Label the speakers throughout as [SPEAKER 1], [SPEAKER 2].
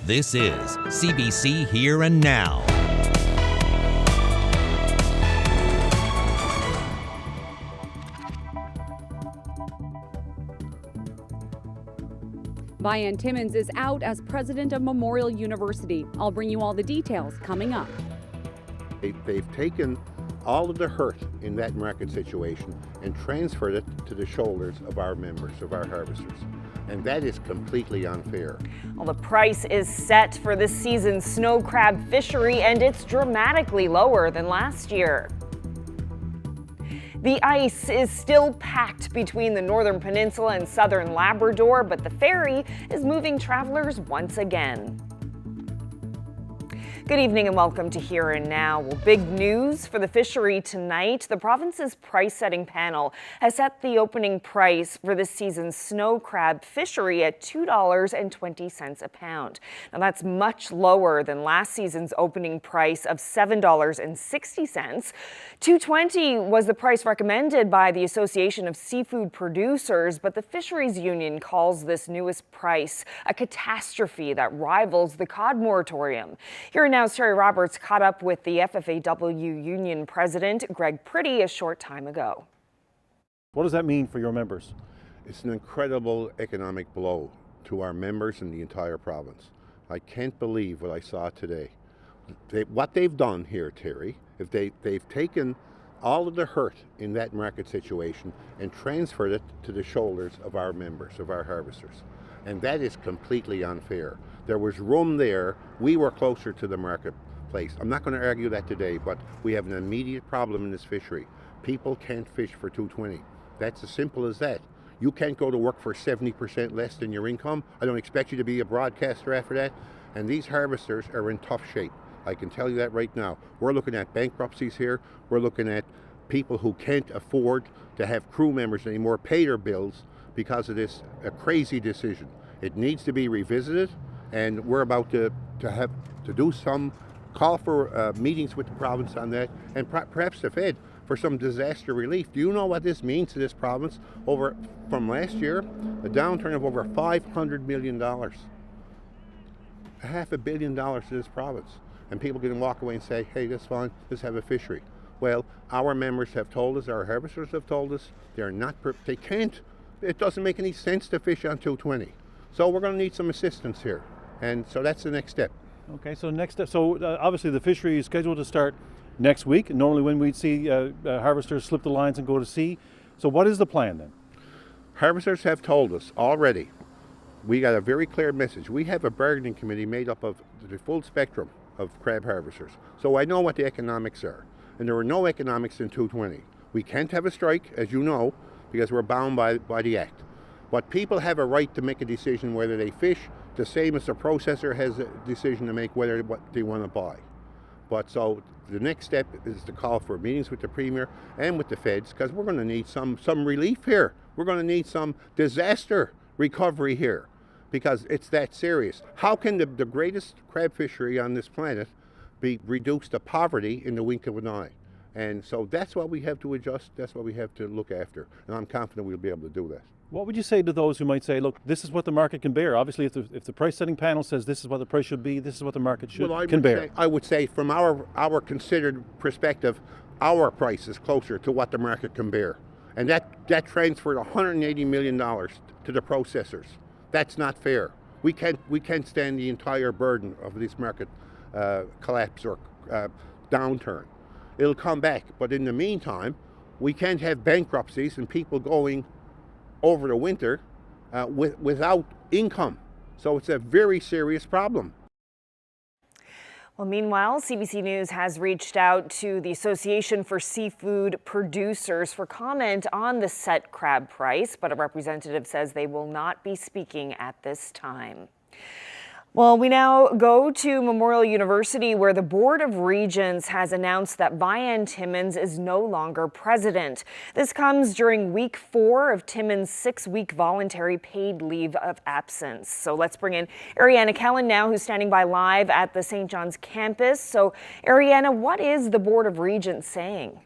[SPEAKER 1] This is CBC Here and Now.
[SPEAKER 2] Vian Timmins is out as president of Memorial University. I'll bring you all the details coming up.
[SPEAKER 3] They've taken all of the hurt in that market situation and transferred it to the shoulders of our members, of our harvesters. And that is completely unfair.
[SPEAKER 4] Well, the price is set for this season's snow crab fishery, and it's dramatically lower than last year. The ice is still packed between the northern peninsula and southern Labrador, but the ferry is moving travelers once again. Good evening and welcome to Here and Now. Well, big news for the fishery tonight. The province's price-setting panel has set the opening price for this season's snow crab fishery at $2.20 a pound. Now that's much lower than last season's opening price of $7.60. $2.20 was the price recommended by the Association of Seafood Producers, but the Fisheries Union calls this newest price a catastrophe that rivals the cod moratorium. Here and Now, Terry Roberts caught up with the FFAW Union President Greg Pretty a short time ago.
[SPEAKER 5] What does that mean for your members?
[SPEAKER 3] It's an incredible economic blow to our members and the entire province. I can't believe what I saw today. What they've done here, Terry, if they've taken all of the hurt in that market situation and transferred it to the shoulders of our members, of our harvesters. And that is completely unfair. There was room there. We were closer to the marketplace. I'm not going to argue that today, but we have an immediate problem in this fishery. People can't fish for $2.20. That's as simple as that. You can't go to work for 70% less than your income. I don't expect you to be a broadcaster after that. And these harvesters are in tough shape. I can tell you that right now. We're looking at bankruptcies here. We're looking at people who can't afford to have crew members anymore pay their bills because of this crazy decision. It needs to be revisited, and we're about to do some call for meetings with the province on that, and perhaps the Fed for some disaster relief. Do you know what this means to this province? From last year, a downturn of over $500 million. $500 million to this province. And people can walk away and say, hey, that's fine, let's have a fishery. Well, our members have told us, our harvesters have told us, they can't, it doesn't make any sense to fish on $2.20. So we're going to need some assistance here. And so that's the next step.
[SPEAKER 5] Okay, so next step. So obviously the fishery is scheduled to start next week. Normally when we'd see harvesters slip the lines and go to sea. So what is the plan then?
[SPEAKER 3] Harvesters have told us already. We got a very clear message. We have a bargaining committee made up of the full spectrum of crab harvesters. So I know what the economics are. And there are no economics in $2.20. We can't have a strike, as you know, because we're bound by the Act. But people have a right to make a decision whether they fish, the same as the processor has a decision to make whether what they want to buy. But so the next step is to call for meetings with the Premier and with the Feds, because we're going to need some relief here. We're going to need some disaster recovery here, because it's that serious. How can the greatest crab fishery on this planet be reduced to poverty in the wink of an eye? And so that's what we have to adjust, that's what we have to look after. And I'm confident we'll be able to do that.
[SPEAKER 5] What would you say to those who might say, look, this is what the market can bear? Obviously, if the price-setting panel says this is what the price should be, this is what the market can bear.
[SPEAKER 3] I would say from our considered perspective, our price is closer to what the market can bear. And that transferred $180 million to the processors. That's not fair. We can't stand the entire burden of this market collapse or downturn. It'll come back, but in the meantime, we can't have bankruptcies and people going over the winter without income. So it's a very serious problem.
[SPEAKER 4] Well, meanwhile, CBC News has reached out to the Association for Seafood Producers for comment on the set crab price, but a representative says they will not be speaking at this time. Well, we now go to Memorial University, where the Board of Regents has announced that Vian Timmins is no longer president. This comes during week 4 of Timmins' 6-week voluntary paid leave of absence. So let's bring in Ariana Kellen now, who's standing by live at the St. John's campus. So Ariana, what is the Board of Regents saying?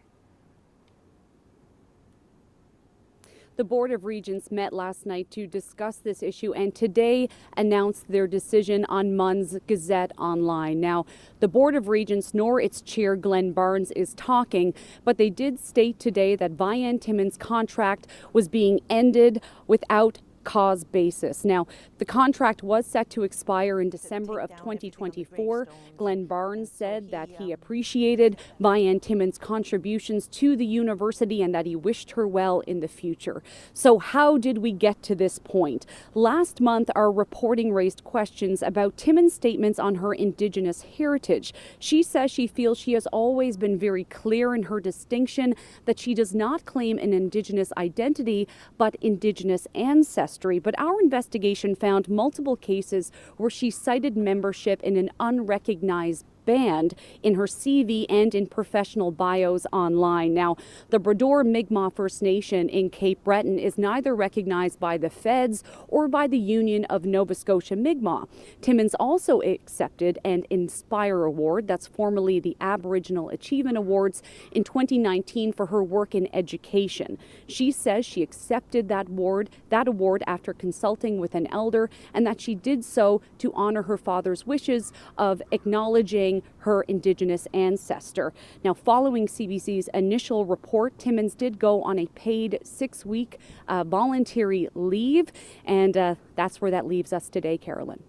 [SPEAKER 2] The Board of Regents met last night to discuss this issue and today announced their decision on Mond's Gazette Online. Now, the Board of Regents nor its chair Glenn Barnes is talking, but they did state today that Vian Timmins' contract was being ended without cause basis. Now, the contract was set to expire in December of 2024. Glenn Barnes said that he appreciated Vian Timmins' contributions to the university and that he wished her well in the future. So how did we get to this point? Last month, our reporting raised questions about Timmins' statements on her Indigenous heritage. She says she feels she has always been very clear in her distinction that she does not claim an Indigenous identity, but Indigenous ancestry. But our investigation found multiple cases where she cited membership in an unrecognized band in her CV and in professional bios online. Now, the Brador Mi'kmaq First Nation in Cape Breton is neither recognized by the feds or by the Union of Nova Scotia Mi'kmaq. Timmins also accepted an Inspire Award, that's formerly the Aboriginal Achievement Awards, in 2019 for her work in education. She says she accepted that award after consulting with an elder, and that she did so to honor her father's wishes of acknowledging her Indigenous ancestor. Now, following CBC's initial report, Timmins did go on a paid 6-week voluntary leave, and that's where that leaves us today, Carolyn.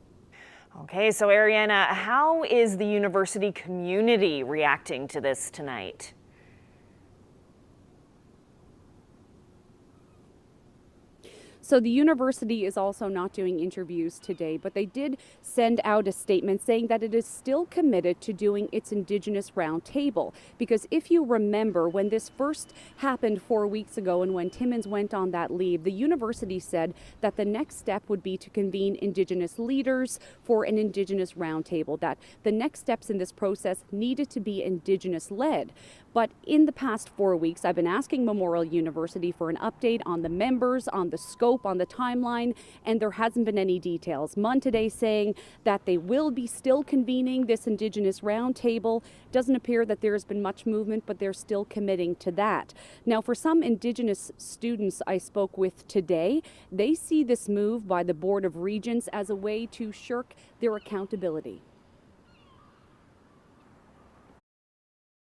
[SPEAKER 4] Okay, so Ariana, how is the university community reacting to this tonight?
[SPEAKER 2] So the university is also not doing interviews today, but they did send out a statement saying that it is still committed to doing its Indigenous roundtable. Because if you remember, when this first happened 4 weeks ago and when Timmins went on that leave, the university said that the next step would be to convene Indigenous leaders for an Indigenous roundtable, that the next steps in this process needed to be Indigenous led. But in the past 4 weeks, I've been asking Memorial University for an update on the members, on the scope, on the timeline, and there hasn't been any details. Munn today saying that they will be still convening this Indigenous roundtable. Doesn't appear that there has been much movement, but they're still committing to that. Now, for some Indigenous students I spoke with today, they see this move by the Board of Regents as a way to shirk their accountability.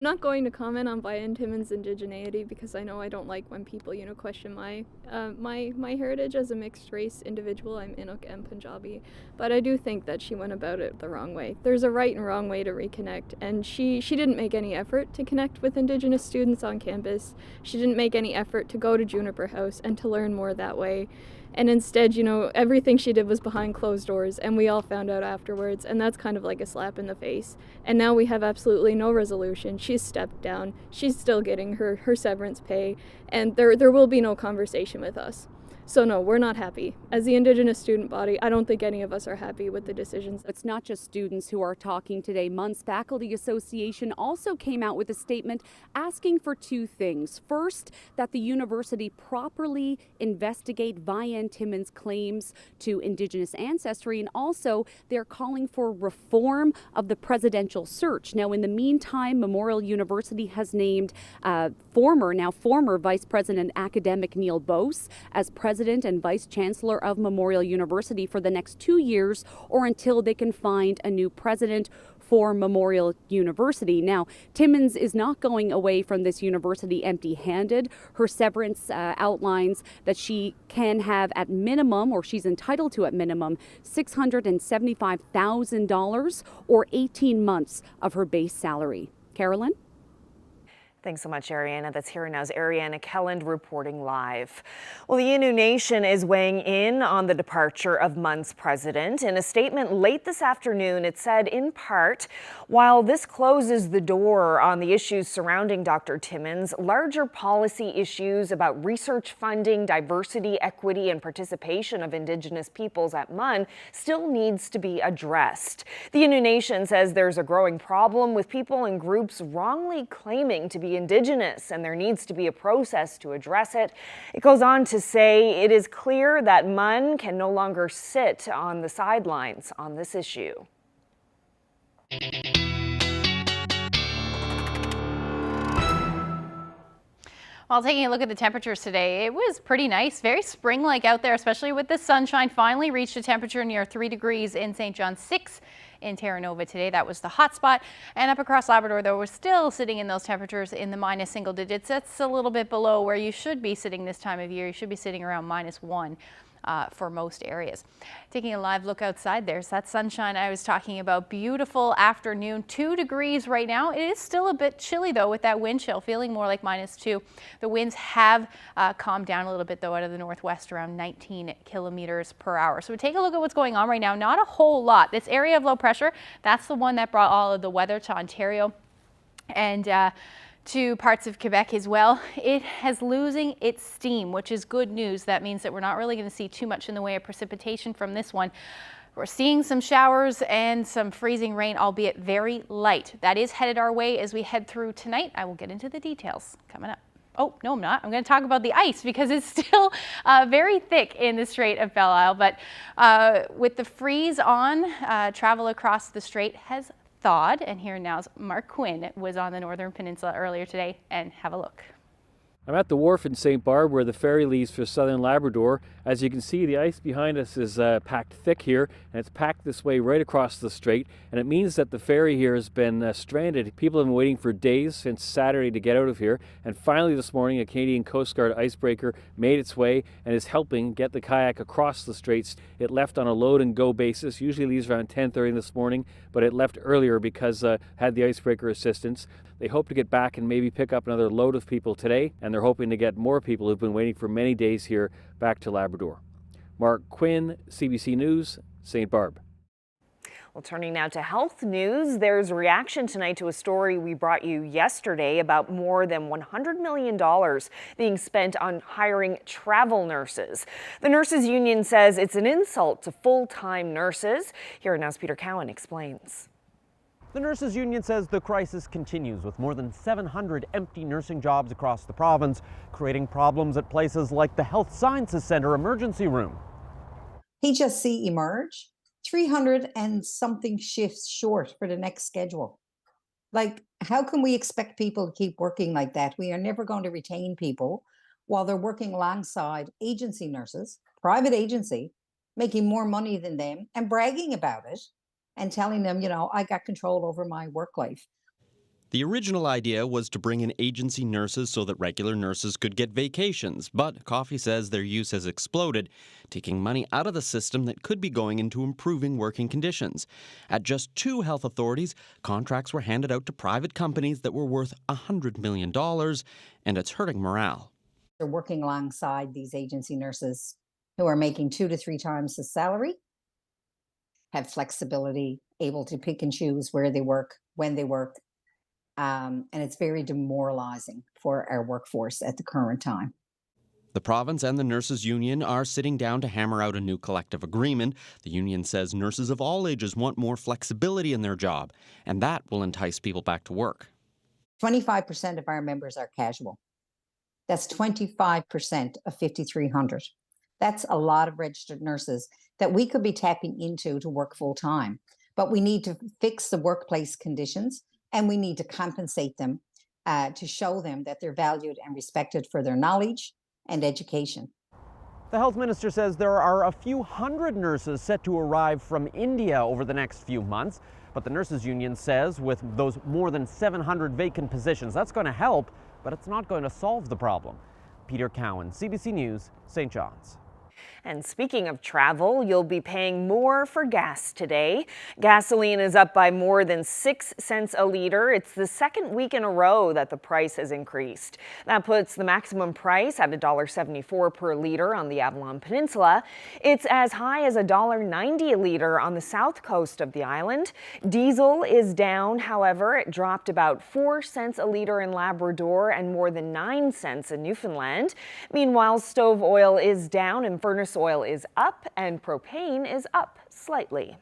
[SPEAKER 6] I'm not going to comment on Vian Timmins' indigeneity because I know I don't like when people, question my heritage as a mixed race individual. I'm Inuk and Punjabi, but I do think that she went about it the wrong way. There's a right and wrong way to reconnect, and she didn't make any effort to connect with Indigenous students on campus. She didn't make any effort to go to Juniper House and to learn more that way. And instead, everything she did was behind closed doors, and we all found out afterwards, and that's kind of like a slap in the face. And now we have absolutely no resolution. She's stepped down. She's still getting her severance pay, and there will be no conversation with us. So no, we're not happy. As the Indigenous student body, I don't think any of us are happy with the decisions.
[SPEAKER 2] It's not just students who are talking today. Munn's Faculty Association also came out with a statement asking for two things. First, that the university properly investigate Vian Timmins' claims to Indigenous ancestry, and also they're calling for reform of the presidential search. Now, in the meantime, Memorial University has named former Vice President Academic Neil Bose as President and Vice Chancellor of Memorial University for the next 2 years, or until they can find a new president for Memorial University. Now, Timmins is not going away from this university empty-handed. Her severance outlines that she can have at minimum, or she's entitled to at minimum, $675,000 or 18 months of her base salary. Carolyn?
[SPEAKER 4] Thanks so much, Ariana. That's Here and Now's Ariana Kelland reporting live. Well, the Innu Nation is weighing in on the departure of Munn's president. In a statement late this afternoon, it said, in part, while this closes the door on the issues surrounding Dr. Timmins, larger policy issues about research funding, diversity, equity, and participation of Indigenous peoples at Munn still needs to be addressed. The Innu Nation says there's a growing problem with people and groups wrongly claiming to be Indigenous, and there needs to be a process to address it. It goes on to say it is clear that Munn can no longer sit on the sidelines on this issue.
[SPEAKER 7] While taking a look at the temperatures today, it was pretty nice, very spring-like out there, especially with the sunshine. Finally reached a temperature near 3 degrees in St. John, 6 in Terra Nova today. That was the hot spot. And up across Labrador, though, we're still sitting in those temperatures in the minus single digits. That's a little bit below where you should be sitting this time of year. You should be sitting around -1. For most areas. Taking a live look outside, there's that sunshine I was talking about. Beautiful afternoon, 2 degrees right now. It is still a bit chilly though with that wind chill, feeling more like -2. The winds have calmed down a little bit though out of the northwest, around 19 kilometers per hour. So we take a look at what's going on right now. Not a whole lot. This area of low pressure, that's the one that brought all of the weather to Ontario and to parts of Quebec as well. It has losing its steam, which is good news. That means that we're not really going to see too much in the way of precipitation from this one. We're seeing some showers and some freezing rain, albeit very light. That is headed our way as we head through tonight. I will get into the details coming up. Oh, no, I'm not. I'm going to talk about the ice because it's still very thick in the Strait of Belle Isle. But with the freeze on, travel across the strait has thawed, and here now's Mark Quinn was on the Northern Peninsula earlier today, and have a look.
[SPEAKER 8] I'm at the wharf in St. Barb where the ferry leaves for southern Labrador. As you can see, the ice behind us is packed thick here, and it's packed this way right across the strait, and it means that the ferry here has been stranded. People have been waiting for days since Saturday to get out of here, and finally this morning a Canadian Coast Guard icebreaker made its way and is helping get the kayak across the straits. It left on a load and go basis, usually leaves around 10:30 this morning, but it left earlier because had the icebreaker assistance. They hope to get back and maybe pick up another load of people today, and they're hoping to get more people who've been waiting for many days here back to Labrador. Mark Quinn, CBC News, St. Barb.
[SPEAKER 4] Well, turning now to health news, there's reaction tonight to a story we brought you yesterday about more than $100 million being spent on hiring travel nurses. The nurses union says it's an insult to full-time nurses. Here now's Peter Cowan explains.
[SPEAKER 9] The nurses union says the crisis continues with more than 700 empty nursing jobs across the province, creating problems at places like the Health Sciences Centre emergency room.
[SPEAKER 10] HSC emerge 300 and something shifts short for the next schedule. Like, how can we expect people to keep working like that? We are never going to retain people while they're working alongside agency nurses, private agency, making more money than them and bragging about it and telling them, you know, I got control over my work life.
[SPEAKER 11] The original idea was to bring in agency nurses so that regular nurses could get vacations, but Coffey says their use has exploded, taking money out of the system that could be going into improving working conditions. At just 2 health authorities, contracts were handed out to private companies that were worth $100 million, and it's hurting morale.
[SPEAKER 10] They're working alongside these agency nurses who are making 2 to 3 times the salary, have flexibility, able to pick and choose where they work, when they work. And it's very demoralizing for our workforce at the current time.
[SPEAKER 11] The province and the nurses union are sitting down to hammer out a new collective agreement. The union says nurses of all ages want more flexibility in their job, and that will entice people back to work.
[SPEAKER 10] 25% of our members are casual. That's 25% of 5,300. That's a lot of registered nurses that we could be tapping into to work full time. But we need to fix the workplace conditions, and we need to compensate them to show them that they're valued and respected for their knowledge and education.
[SPEAKER 9] The health minister says there are a few hundred nurses set to arrive from India over the next few months. But the nurses union says with those more than 700 vacant positions, that's going to help, but it's not going to solve the problem. Peter Cowan, CBC News, St. John's.
[SPEAKER 4] And speaking of travel, you'll be paying more for gas today. Gasoline is up by more than 6 cents a liter. It's the second week in a row that the price has increased. That puts the maximum price at $1.74 per liter on the Avalon Peninsula. It's as high as $1.90 a liter on the south coast of the island. Diesel is down, however. It dropped about 4 cents a liter in Labrador and more than 9 cents in Newfoundland. Meanwhile, stove oil is down and furnace oil is up, and propane is up slightly.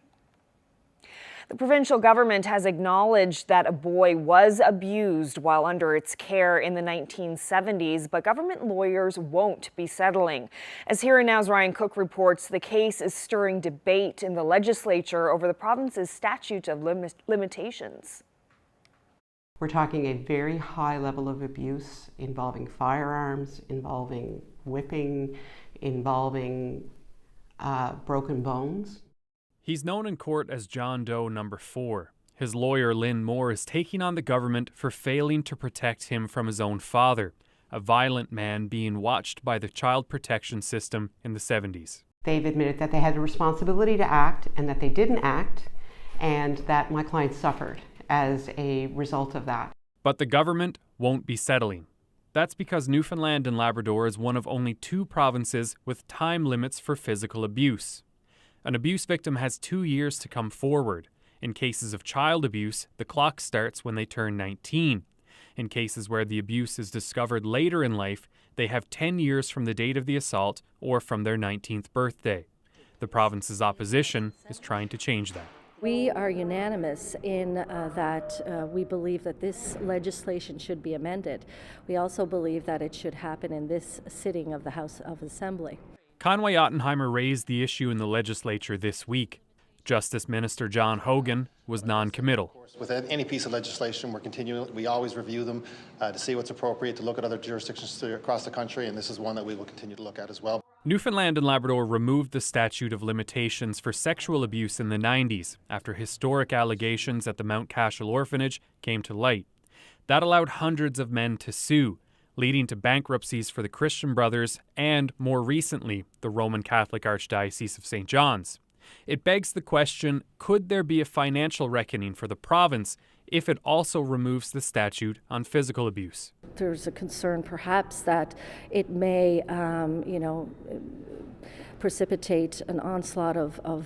[SPEAKER 4] The provincial government has acknowledged that a boy was abused while under its care in the 1970s, but government lawyers won't be settling. As Here and Now's Ryan Cook reports, the case is stirring debate in the legislature over the province's statute of limitations.
[SPEAKER 12] We're talking a very high level of abuse involving firearms, involving whipping, involving broken bones.
[SPEAKER 13] He's known in court as John Doe number 4. His lawyer, Lynn Moore, is taking on the government for failing to protect him from his own father, a violent man being watched by the child protection system in the 70s.
[SPEAKER 12] They've admitted that they had a responsibility to act and that they didn't act, and that my client suffered as a result of that.
[SPEAKER 13] But the government won't be settling. That's because Newfoundland and Labrador is one of only 2 provinces with time limits for physical abuse. An abuse victim has 2 years to come forward. In cases of child abuse, the clock starts when they turn 19. In cases where the abuse is discovered later in life, they have 10 years from the date of the assault or from their 19th birthday. The province's opposition is trying to change that.
[SPEAKER 14] We are unanimous in that we believe that this legislation should be amended. We also believe that it should happen in this sitting of the House of Assembly.
[SPEAKER 13] Conway Ottenheimer raised the issue in the legislature this week. Justice Minister John Hogan was non-committal.
[SPEAKER 15] With any piece of legislation, we always review them to see what's appropriate, to look at other jurisdictions across the country, and this is one that we will continue to look at as well.
[SPEAKER 13] Newfoundland and Labrador removed the statute of limitations for sexual abuse in the 90s after historic allegations at the Mount Cashel orphanage came to light. That allowed hundreds of men to sue, leading to bankruptcies for the Christian Brothers and, more recently, the Roman Catholic Archdiocese of St. John's. It begs the question, could there be a financial reckoning for the province if it also removes the statute on physical abuse?
[SPEAKER 14] There's a concern perhaps that it may, precipitate an onslaught of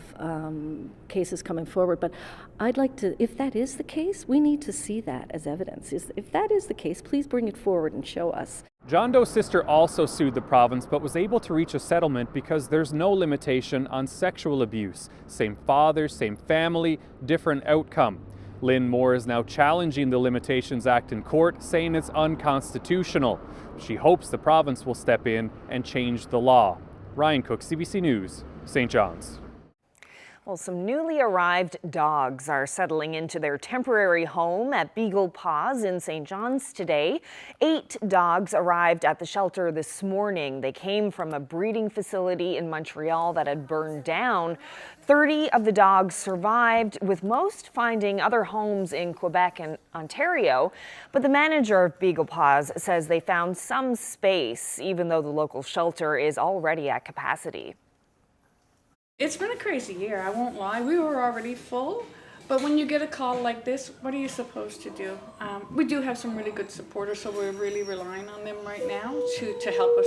[SPEAKER 14] cases coming forward. But I'd like to, if that is the case, we need to see that as evidence. If that is the case, please bring it forward and show us.
[SPEAKER 13] John Doe's sister also sued the province but was able to reach a settlement because there's no limitation on sexual abuse. Same father, same family, different outcome. Lynn Moore is now challenging the Limitations Act in court, saying it's unconstitutional. She hopes the province will step in and change the law. Ryan Cook, CBC News, St. John's.
[SPEAKER 4] Well, some newly arrived dogs are settling into their temporary home at Beagle Paws in St. John's today. 8 dogs arrived at the shelter this morning. They came from a breeding facility in Montreal that had burned down. 30 of the dogs survived, with most finding other homes in Quebec and Ontario. But the manager of Beagle Paws says they found some space, even though the local shelter is already at capacity.
[SPEAKER 16] It's been a crazy year, I won't lie. We were already full, but when you get a call like this, what are you supposed to do? We do have some really good supporters, so we're really relying on them right now to help us,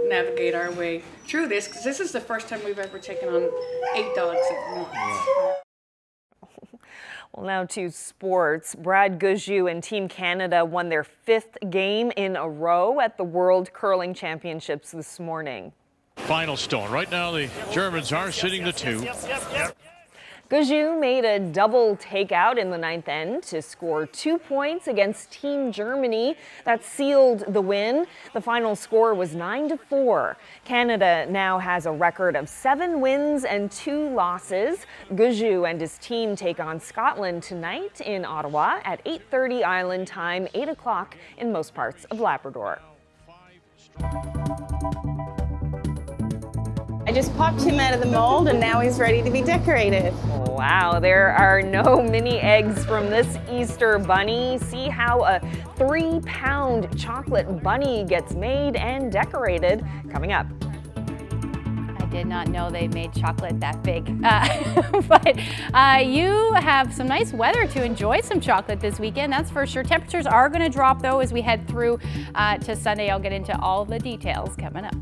[SPEAKER 16] navigate our way through this, because this is the first time we've ever taken on 8 dogs at once.
[SPEAKER 4] Well, now to sports. Brad Goujiu and Team Canada won their 5th game in a row at the World Curling Championships this morning.
[SPEAKER 17] Final stone. Right now, the Germans are sitting the 2.
[SPEAKER 4] Goujiu made a double takeout in the 9th end to score 2 points against Team Germany. That sealed the win. The final score was 9-4. Canada now has a record of 7 wins and 2 losses. Goujiu and his team take on Scotland tonight in Ottawa at 8:30 Island time, 8 o'clock in most parts of Labrador.
[SPEAKER 18] I just popped him out of the mold and now he's ready to be decorated.
[SPEAKER 4] Wow, there are no mini eggs from this Easter bunny. See how a 3-pound chocolate bunny gets made and decorated coming up.
[SPEAKER 7] I did not know they made chocolate that big. But you have some nice weather to enjoy some chocolate this weekend, that's for sure. Temperatures are going to drop though as we head through to Sunday. I'll get into all the details coming up.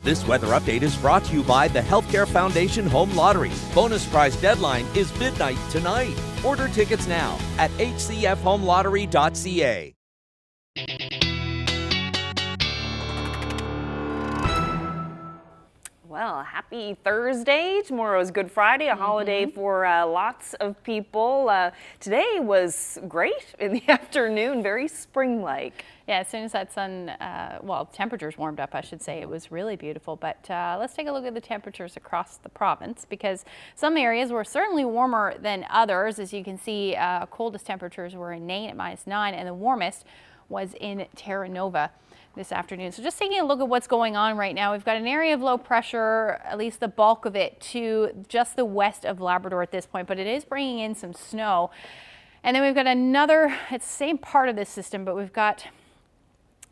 [SPEAKER 1] This weather update is brought to you by the Healthcare Foundation Home Lottery. Bonus prize deadline is midnight tonight. Order tickets now at hcfhomelottery.ca.
[SPEAKER 4] Well, happy Thursday. Tomorrow is Good Friday, a holiday for lots of people. Today was great in the afternoon, very spring-like.
[SPEAKER 7] Yeah, as soon as that sun, well, temperatures warmed up, I should say, it was really beautiful. But let's take a look at the temperatures across the province, because some areas were certainly warmer than others. As you can see, coldest temperatures were in Nain at -9, and the warmest was in Terra Nova this afternoon. So just taking a look at what's going on right now, we've got an area of low pressure, at least the bulk of it, to just the west of Labrador at this point, but it is bringing in some snow. And then we've got another, it's the same part of this system, but we've got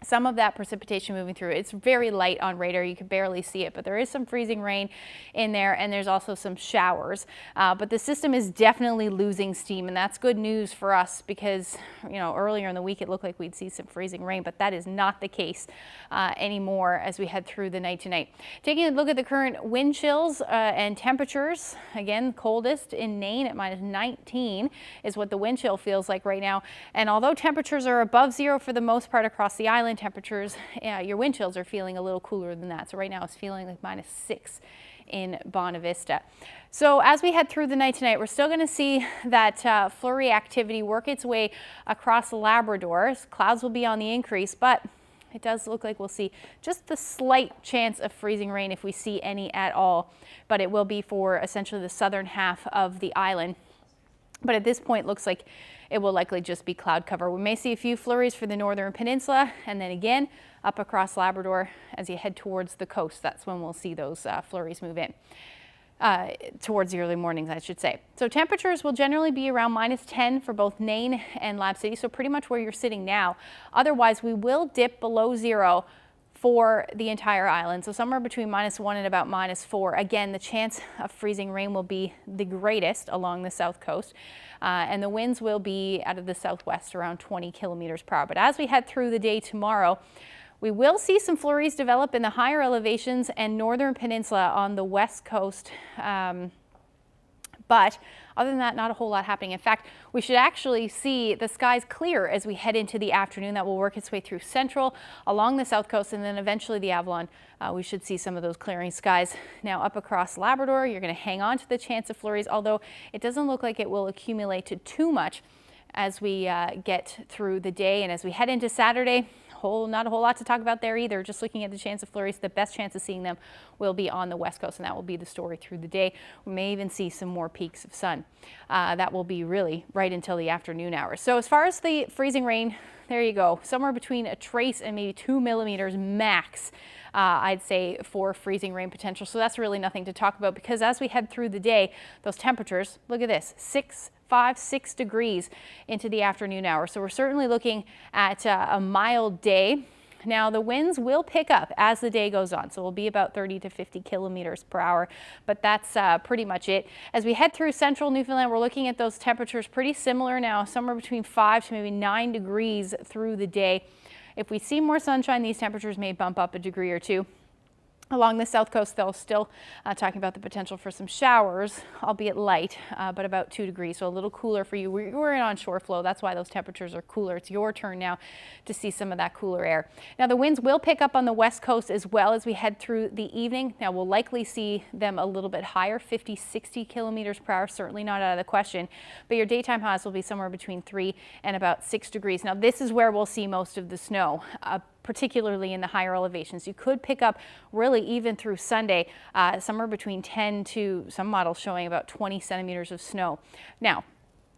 [SPEAKER 7] some of that precipitation moving through. It's very light on radar. You can barely see it, but there is some freezing rain in there, and there's also some showers. But the system is definitely losing steam, and that's good news for us because, you know, earlier in the week it looked like we'd see some freezing rain, but that is not the case anymore as we head through the night tonight. Taking a look at the current wind chills and temperatures, again, coldest in Nain at -19 is what the wind chill feels like right now. And although temperatures are above zero for the most part across the island, temperatures, your wind chills are feeling a little cooler than that. So right now it's feeling like -6 in Bonavista. So as we head through the night tonight, we're still going to see that flurry activity work its way across Labrador. Clouds will be on the increase, but it does look like we'll see just the slight chance of freezing rain if we see any at all. But it will be for essentially the southern half of the island. But at this point, it looks like it will likely just be cloud cover. We may see a few flurries for the northern peninsula, and then again up across Labrador as you head towards the coast. That's when we'll see those flurries move in. Towards the early mornings, I should say. So temperatures will generally be around -10 for both Nain and Lab City, so pretty much where you're sitting now. Otherwise, we will dip below zero for the entire island, so somewhere between -1 and about -4. Again, the chance of freezing rain will be the greatest along the south coast, and the winds will be out of the southwest around 20 kilometers per hour. But as we head through the day tomorrow, we will see some flurries develop in the higher elevations and northern peninsula on the west coast. But other than that, not a whole lot happening. In fact, we should actually see the skies clear as we head into the afternoon. That will work its way through central, along the south coast, and then eventually the Avalon. We should see some of those clearing skies. Now up across Labrador, you're going to hang on to the chance of flurries, although it doesn't look like it will accumulate to too much as we get through the day. And as we head into Saturday, not a whole lot to talk about there either. Just looking at the chance of flurries, the best chance of seeing them will be on the west coast, and that will be the story through the day. We may even see some more peaks of sun. That will be really right until the afternoon hours. So as far as the freezing rain, there you go. Somewhere between a trace and maybe 2 millimeters max, I'd say, for freezing rain potential. So that's really nothing to talk about, because as we head through the day, those temperatures, look at this, 5, 6 degrees into the afternoon hours. So we're certainly looking at a mild day. Now the winds will pick up as the day goes on, so we'll be about 30 to 50 kilometers per hour, but that's pretty much it. As we head through central Newfoundland, we're looking at those temperatures pretty similar now, somewhere between 5 to maybe 9 degrees through the day. If we see more sunshine, these temperatures may bump up a degree or two. Along the south coast, they'll still talking about the potential for some showers, albeit light, but about 2 degrees, so a little cooler for you. We're in on shore flow. That's why those temperatures are cooler. It's your turn now to see some of that cooler air. Now, the winds will pick up on the west coast as well as we head through the evening. Now, we'll likely see them a little bit higher, 50, 60 kilometers per hour, certainly not out of the question, but your daytime highs will be somewhere between 3 and about 6 degrees. Now, this is where we'll see most of the snow, particularly in the higher elevations. You could pick up really even through Sunday, somewhere between 10 to some models showing about 20 centimeters of snow. Now,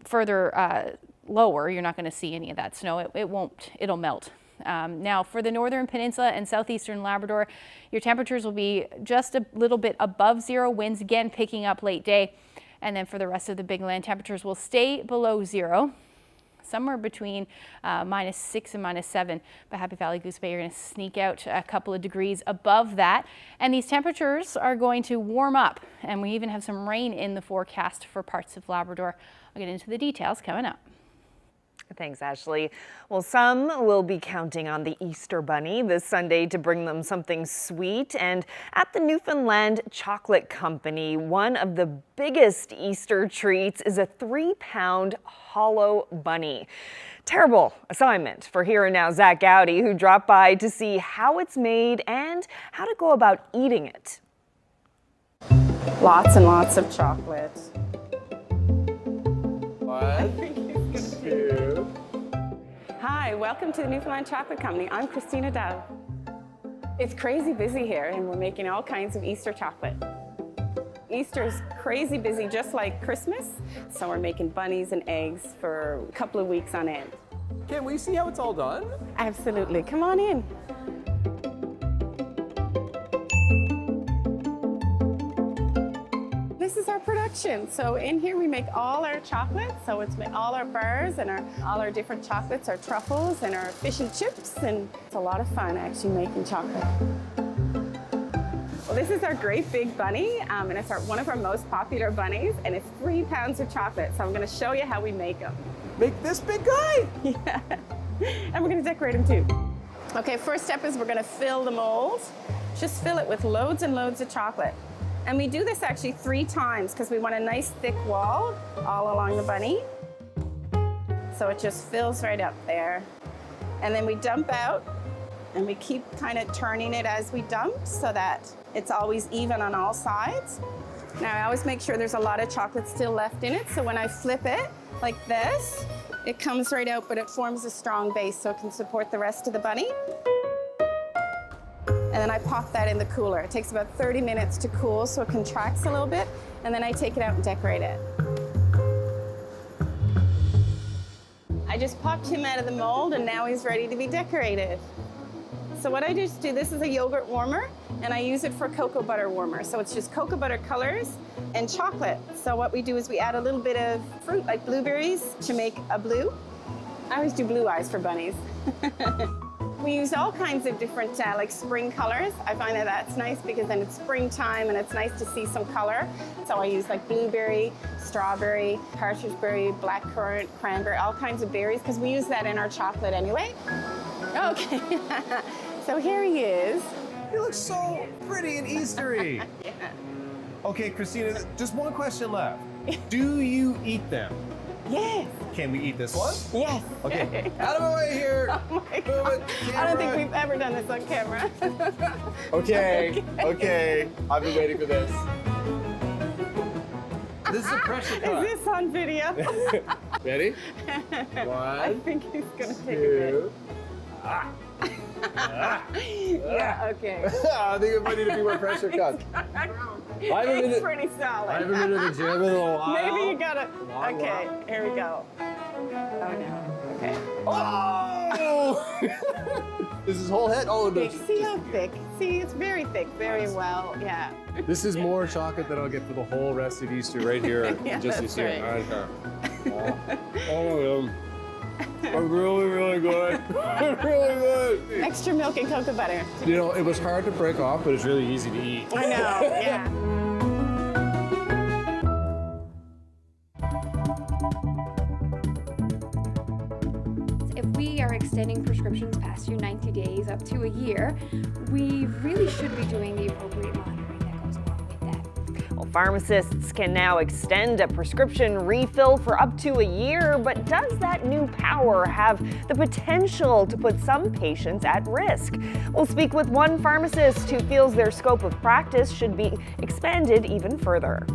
[SPEAKER 7] further lower, you're not going to see any of that snow. It'll melt. Now, for the northern peninsula and southeastern Labrador, your temperatures will be just a little bit above zero, winds again picking up late day. And then for the rest of the big land, temperatures will stay below zero, somewhere between -6 and -7. But Happy Valley Goose Bay, you're going to sneak out a couple of degrees above that. And these temperatures are going to warm up. And we even have some rain in the forecast for parts of Labrador. I'll get into the details coming up.
[SPEAKER 4] Thanks, Ashley. Well, some will be counting on the Easter Bunny this Sunday to bring them something sweet. And at the Newfoundland Chocolate Company, one of the biggest Easter treats is a 3-pound hollow bunny. Terrible assignment for Here and Now Zach Gowdy, who dropped by to see how it's made and how to go about eating it.
[SPEAKER 18] Lots and lots of chocolate. Hi, welcome to the Newfoundland Chocolate Company. I'm Christina Dove. It's crazy busy here and we're making all kinds of Easter chocolate. Easter's crazy busy just like Christmas, so we're making bunnies and eggs for a couple of weeks on end.
[SPEAKER 19] Can we see how it's all done?
[SPEAKER 18] Absolutely, come on in. This is our production. So in here we make all our chocolate. So it's all our bars and all our different chocolates, our truffles and our fish and chips. And it's a lot of fun actually making chocolate. Well, this is our great big bunny, and it's one of our most popular bunnies, and it's 3 pounds of chocolate. So I'm going to show you how we make them.
[SPEAKER 19] Make this big guy?
[SPEAKER 18] Yeah. And we're going to decorate them too. Okay, first step is we're going to fill the mold. Just fill it with loads and loads of chocolate. And we do this actually 3 times because we want a nice thick wall all along the bunny. So it just fills right up there. And then we dump out and we keep kind of turning it as we dump so that it's always even on all sides. Now I always make sure there's a lot of chocolate still left in it. So when I flip it like this, it comes right out, but it forms a strong base so it can support the rest of the bunny. And then I pop that in the cooler. It takes about 30 minutes to cool so it contracts a little bit, and then I take it out and decorate it. I just popped him out of the mold and now he's ready to be decorated. So what I just do, this is a yogurt warmer and I use it for cocoa butter warmer. So it's just cocoa butter colors and chocolate. So what we do is we add a little bit of fruit like blueberries to make a blue. I always do blue eyes for bunnies. We use all kinds of different like spring colors. I find that that's nice because then it's springtime and it's nice to see some color. So I use like blueberry, strawberry, partridge berry, blackcurrant, cranberry, all kinds of berries because we use that in our chocolate anyway. Okay, so here he is.
[SPEAKER 19] He looks so pretty and Eastery.
[SPEAKER 18] Yeah.
[SPEAKER 19] Okay, Christina, just one question left. Do you eat them?
[SPEAKER 18] Yes.
[SPEAKER 19] Can we eat this one?
[SPEAKER 18] Yes.
[SPEAKER 19] Okay, out of my way here.
[SPEAKER 18] Oh my God. I don't think we've ever done this on camera.
[SPEAKER 19] Okay, okay. I've been waiting for this. This is a pressure cut.
[SPEAKER 18] Is this on video?
[SPEAKER 19] Ready?
[SPEAKER 18] I
[SPEAKER 19] One,
[SPEAKER 18] think he's gonna take a bit. Yeah, okay.
[SPEAKER 19] I think it might need to be more pressure cut.
[SPEAKER 18] It's pretty solid.
[SPEAKER 19] I haven't been to the gym in a while.
[SPEAKER 18] Maybe you gotta. Okay, here we go. Oh no. Okay.
[SPEAKER 19] Oh! Is his whole head? Oh, no.
[SPEAKER 18] Thick. See how thick? See, it's very thick. Very well. Yeah.
[SPEAKER 19] This is more chocolate than I'll get for the whole rest of Easter right here.
[SPEAKER 18] Yeah,
[SPEAKER 19] just
[SPEAKER 18] that's
[SPEAKER 19] this year.
[SPEAKER 18] right.
[SPEAKER 19] Oh, I'm really, really good. Really good.
[SPEAKER 18] Extra milk and cocoa butter.
[SPEAKER 19] You know, it was hard to break off, but it's really easy to eat.
[SPEAKER 18] I know. Yeah.
[SPEAKER 20] If we are extending prescriptions past 90 days up to a year, we really should be doing the appropriate monitoring that goes along with that.
[SPEAKER 4] Well, pharmacists can now extend a prescription refill for up to a year, but does that new power have the potential to put some patients at risk? We'll speak with one pharmacist who feels their scope of practice should be expanded even further.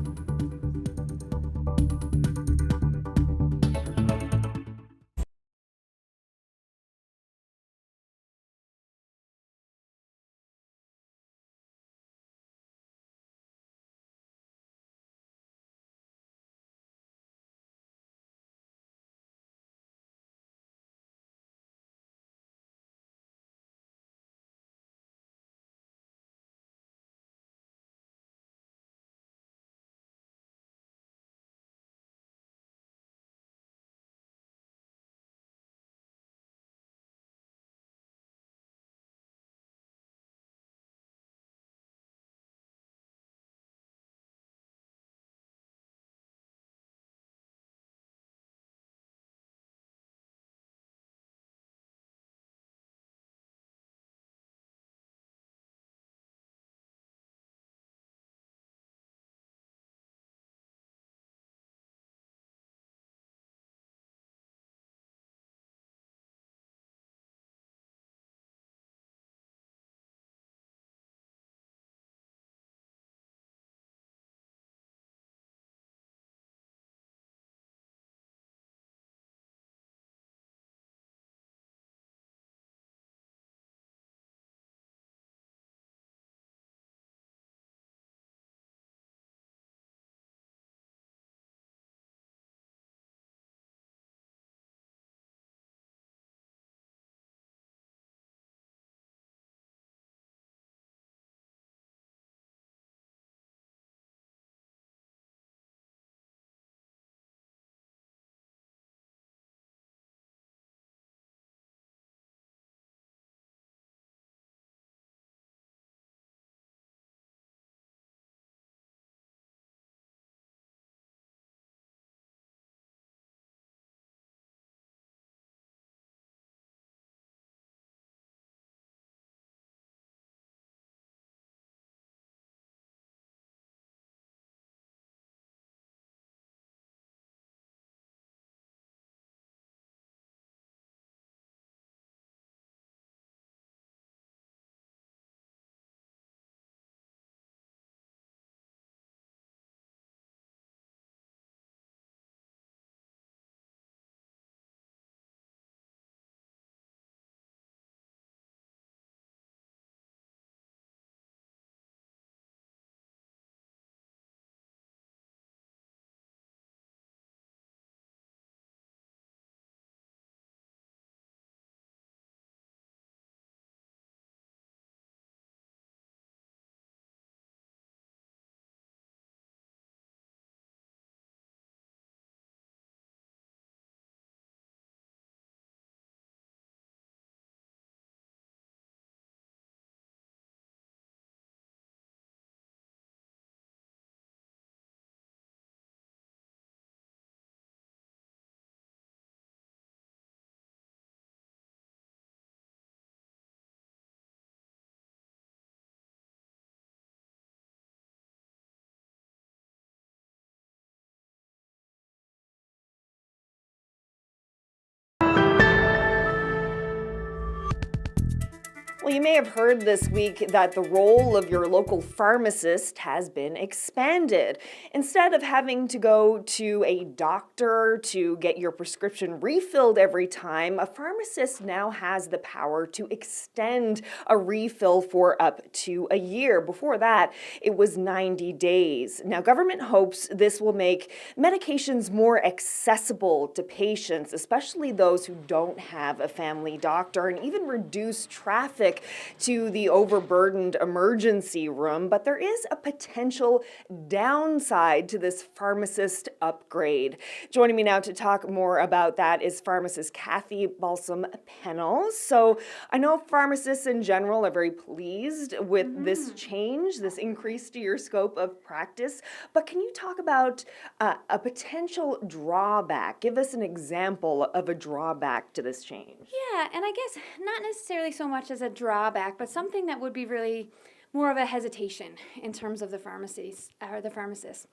[SPEAKER 4] Well, you may have heard this week that the role of your local pharmacist has been expanded. Instead of having to go to a doctor to get your prescription refilled every time, a pharmacist now has the power to extend a refill for up to a year. Before that, it was 90 days. Now, government hopes this will make medications more accessible to patients, especially those who don't have a family doctor, and even reduce traffic to the overburdened emergency room. But there is a potential downside to this pharmacist upgrade. Joining me now to talk more about that is pharmacist Kathy Balsam-Pennell. So I know pharmacists in general are very pleased with this change, this increase to your scope of practice. But can you talk about a potential drawback? Give us an example of a drawback to this change.
[SPEAKER 20] Yeah, and I guess not necessarily so much as a drawback, but something that would be really more of a hesitation in terms of the pharmacies or the pharmacists.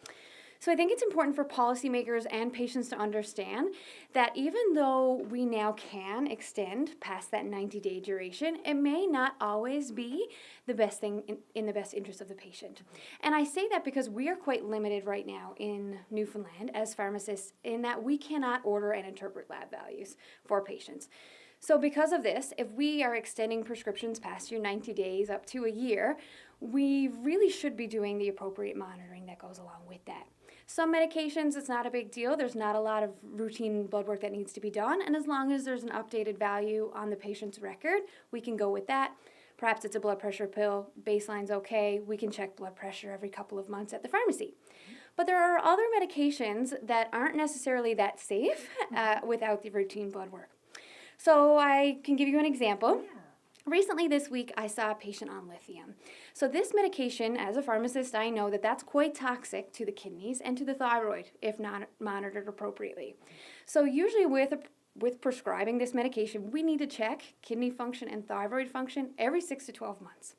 [SPEAKER 20] So I think it's important for policymakers and patients to understand that even though we now can extend past that 90-day duration, it may not always be the best thing in the best interest of the patient. And I say that because we are quite limited right now in Newfoundland as pharmacists in that we cannot order and interpret lab values for patients. So because of this, if we are extending prescriptions past your 90 days up to a year, we really should be doing the appropriate monitoring that goes along with that. Some medications, it's not a big deal. There's not a lot of routine blood work that needs to be done. And as long as there's an updated value on the patient's record, we can go with that. Perhaps it's a blood pressure pill, baseline's okay. We can check blood pressure every couple of months at the pharmacy. But there are other medications that aren't necessarily that safe without the routine blood work. So I can give you an example. Recently this week, I saw a patient on lithium. So this medication, as a pharmacist, I know that that's quite toxic to the kidneys and to the thyroid if not monitored appropriately. So usually with prescribing this medication, we need to check kidney function and thyroid function every 6 to 12 months.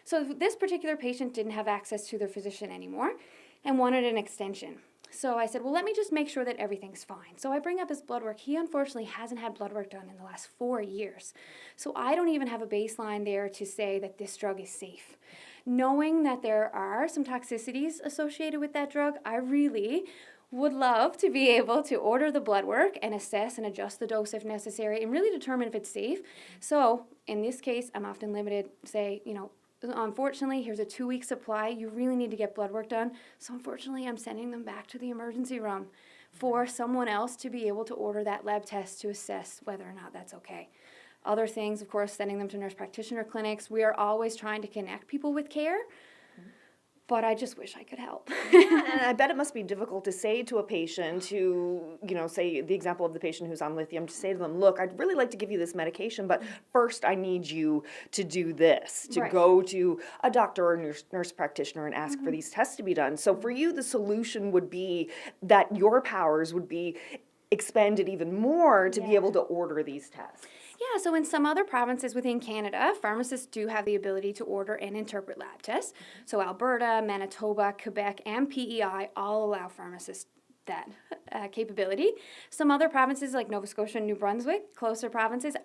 [SPEAKER 20] So this particular patient didn't have access to their physician anymore and wanted an extension. So I said, well, let me just make sure that everything's fine. So I bring up his blood work. He unfortunately hasn't had blood work done in the last 4 years. So I don't even have a baseline there to say that this drug is safe. Knowing that there are some toxicities associated with that drug, I really would love to be able to order the blood work and assess and adjust the dose if necessary and really determine if it's safe. So in this case, I'm often limited, say, unfortunately, here's a 2-week supply. You really need to get blood work done. So unfortunately, I'm sending them back to the emergency room for someone else to be able to order that lab test to assess whether or not that's okay. Other things, of course, sending them to nurse practitioner clinics. We are always trying to connect people with care. But I just wish I could help.
[SPEAKER 4] Yeah, and I bet it must be difficult to say to a patient who, say the example of the patient who's on lithium, to say to them, look, I'd really like to give you this medication, but first I need you to do this, to go to a doctor or nurse practitioner and ask for these tests to be done. So for you, the solution would be that your powers would be expanded even more to be able to order these tests.
[SPEAKER 20] Yeah, so in some other provinces within Canada, pharmacists do have the ability to order and interpret lab tests. So Alberta, Manitoba, Quebec, and PEI all allow pharmacists that capability. Some other provinces like Nova Scotia and New Brunswick, closer provinces,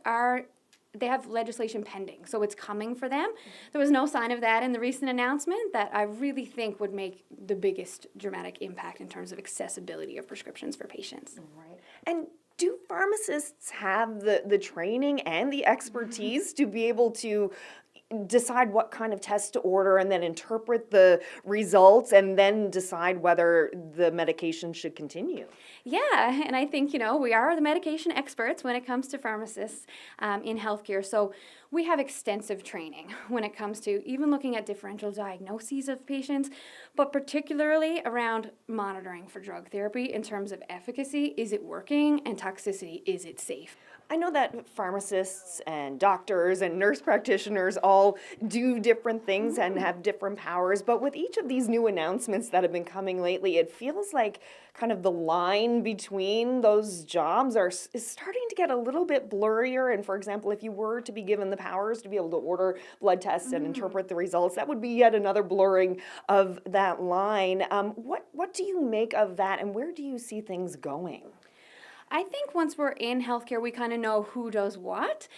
[SPEAKER 20] they have legislation pending, so it's coming for them. There was no sign of that in the recent announcement that I really think would make the biggest dramatic impact in terms of accessibility of prescriptions for patients.
[SPEAKER 4] Right. And do pharmacists have the training and the expertise to be able to decide what kind of test to order and then interpret the results and then decide whether the medication should continue?
[SPEAKER 20] Yeah, and I think, we are the medication experts when it comes to pharmacists in healthcare. So we have extensive training when it comes to even looking at differential diagnoses of patients, but particularly around monitoring for drug therapy in terms of efficacy. Is it working? And toxicity, is it safe?
[SPEAKER 4] I know that pharmacists and doctors and nurse practitioners all do different things and have different powers, but with each of these new announcements that have been coming lately, it feels like kind of the line between those jobs is starting to get a little bit blurrier. And for example, if you were to be given the powers to be able to order blood tests and interpret the results, that would be yet another blurring of that line. What do you make of that, and where do you see things going?
[SPEAKER 20] I think once we're in healthcare, we kind of know who does what.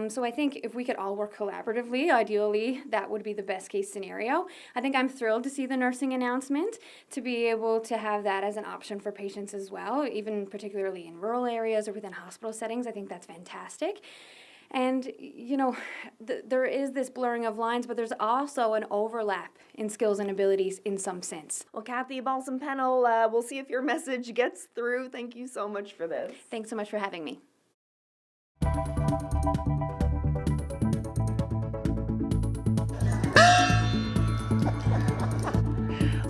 [SPEAKER 20] So I think if we could all work collaboratively, ideally, that would be the best case scenario. I think I'm thrilled to see the nursing announcement, to be able to have that as an option for patients as well, even particularly in rural areas or within hospital settings. I think that's fantastic. And, you know, there is this blurring of lines, but there's also an overlap in skills and abilities in some sense.
[SPEAKER 4] Well, Kathy Balsam-Pennell, we'll see if your message gets through. Thank you so much for this.
[SPEAKER 20] Thanks so much for having me.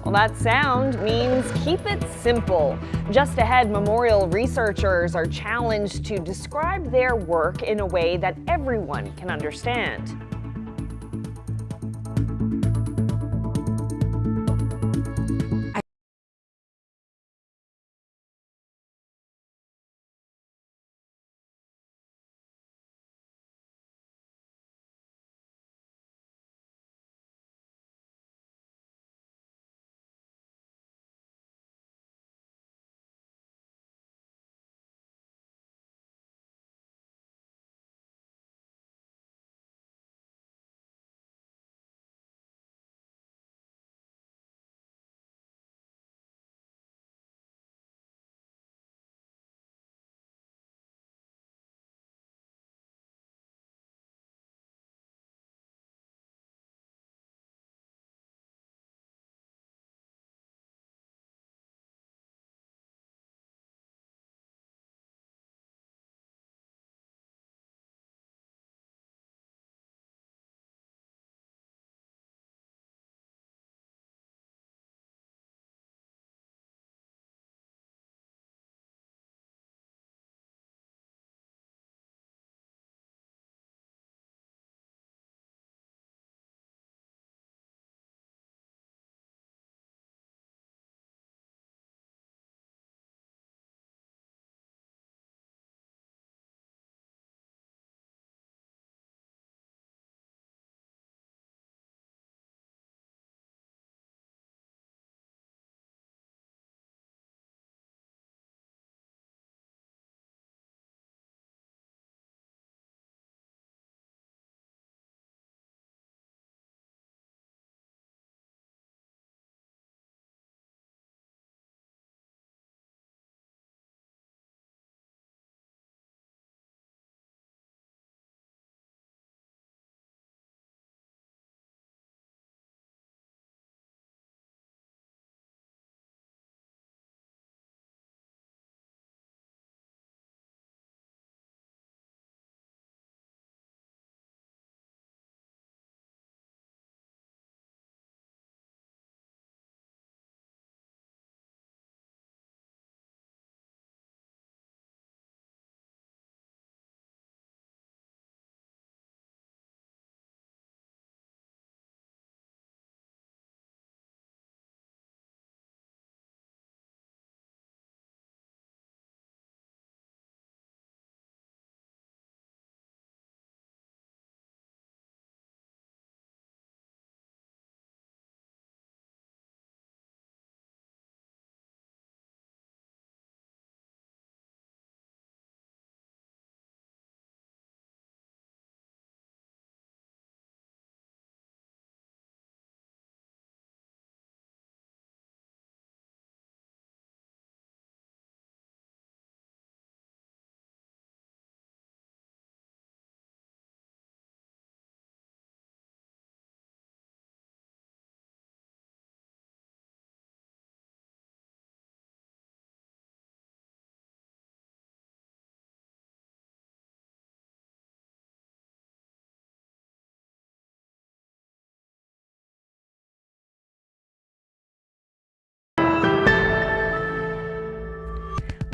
[SPEAKER 4] Well, that sound means keep it simple. Just ahead, memorial researchers are challenged to describe their work in a way that everyone can understand.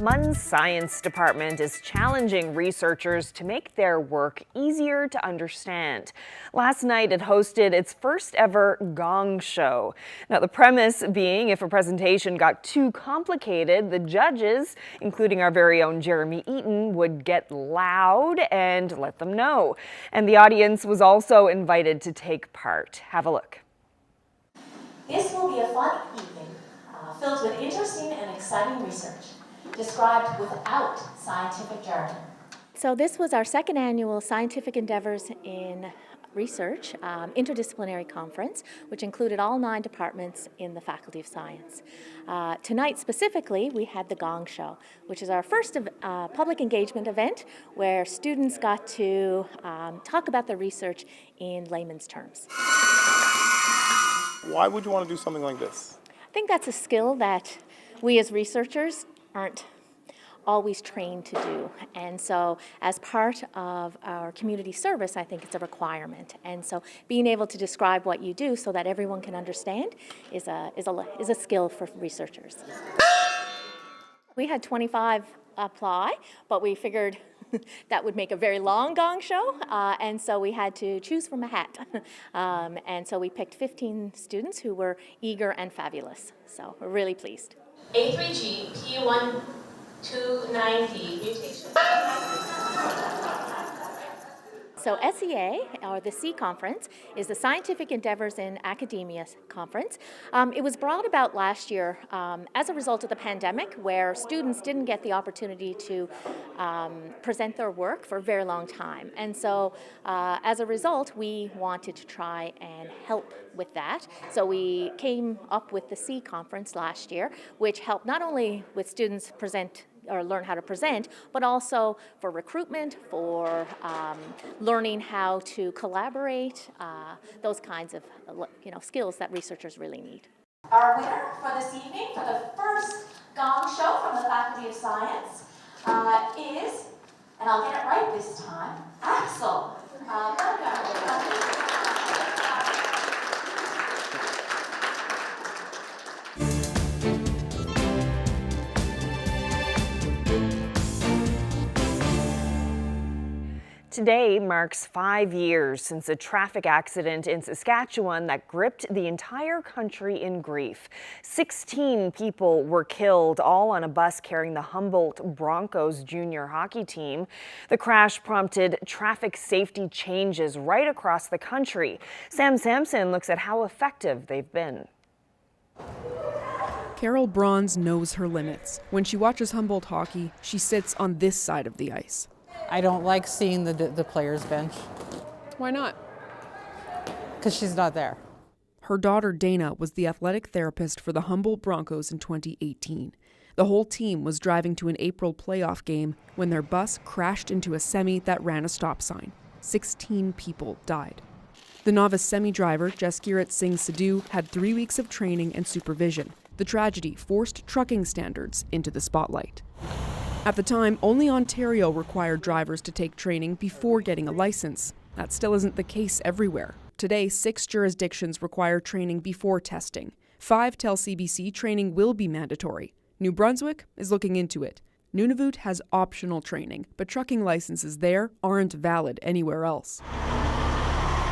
[SPEAKER 4] MUN's science department is challenging researchers to make their work easier to understand. Last night it hosted its first ever gong show. Now the premise being if a presentation got too complicated, the judges, including our very own Jeremy Eaton, would get loud and let them know. And the audience was also invited to take part. Have a look.
[SPEAKER 21] This will be a fun evening filled with interesting and exciting research. described without scientific jargon.
[SPEAKER 14] So this was our second annual Scientific Endeavors in Research interdisciplinary conference, which included all 9 departments in the Faculty of Science. Tonight specifically, we had the Gong Show, which is our first public engagement event where students got to talk about their research in layman's terms.
[SPEAKER 22] Why would you want to do something like this?
[SPEAKER 14] I think that's a skill that we as researchers aren't always trained to do. And so as part of our community service, I think it's a requirement. And so being able to describe what you do so that everyone can understand is a skill for researchers. We had 25 apply, but we figured that would make a very long gong show, and so we had to choose from a hat. And so we picked 15 students who were eager and fabulous. So we're really pleased.
[SPEAKER 21] A3G P129D mutation.
[SPEAKER 14] So SEA, or the C Conference, is the Scientific Endeavors in Academia Conference. It was brought about last year as a result of the pandemic, where students didn't get the opportunity to present their work for a very long time. And so as a result, we wanted to try and help with that. So we came up with the C Conference last year, which helped not only with students present or learn how to present, but also for recruitment, for learning how to collaborate, those kinds of skills that researchers really need.
[SPEAKER 21] Our winner for this evening for the first Gong Show from the Faculty of Science is, and I'll get it right this time, Axel.
[SPEAKER 4] Today marks 5 years since a traffic accident in Saskatchewan that gripped the entire country in grief. 16 people were killed, all on a bus carrying the Humboldt Broncos junior hockey team. The crash prompted traffic safety changes right across the country. Sam Sampson looks at how effective they've been.
[SPEAKER 23] Carol Bronze knows her limits. When she watches Humboldt hockey, she sits on this side of the ice.
[SPEAKER 24] I don't like seeing the players' bench.
[SPEAKER 23] Why not?
[SPEAKER 24] Because she's not there.
[SPEAKER 23] Her daughter Dana was the athletic therapist for the Humboldt Broncos in 2018. The whole team was driving to an April playoff game when their bus crashed into a semi that ran a stop sign. 16 people died. The novice semi-driver, Jaskirat Singh Sidhu, had 3 weeks of training and supervision. The tragedy forced trucking standards into the spotlight. At the time, only Ontario required drivers to take training before getting a license. That still isn't the case everywhere. Today, 6 jurisdictions require training before testing. 5 tell CBC training will be mandatory. New Brunswick is looking into it. Nunavut has optional training, but trucking licenses there aren't valid anywhere else.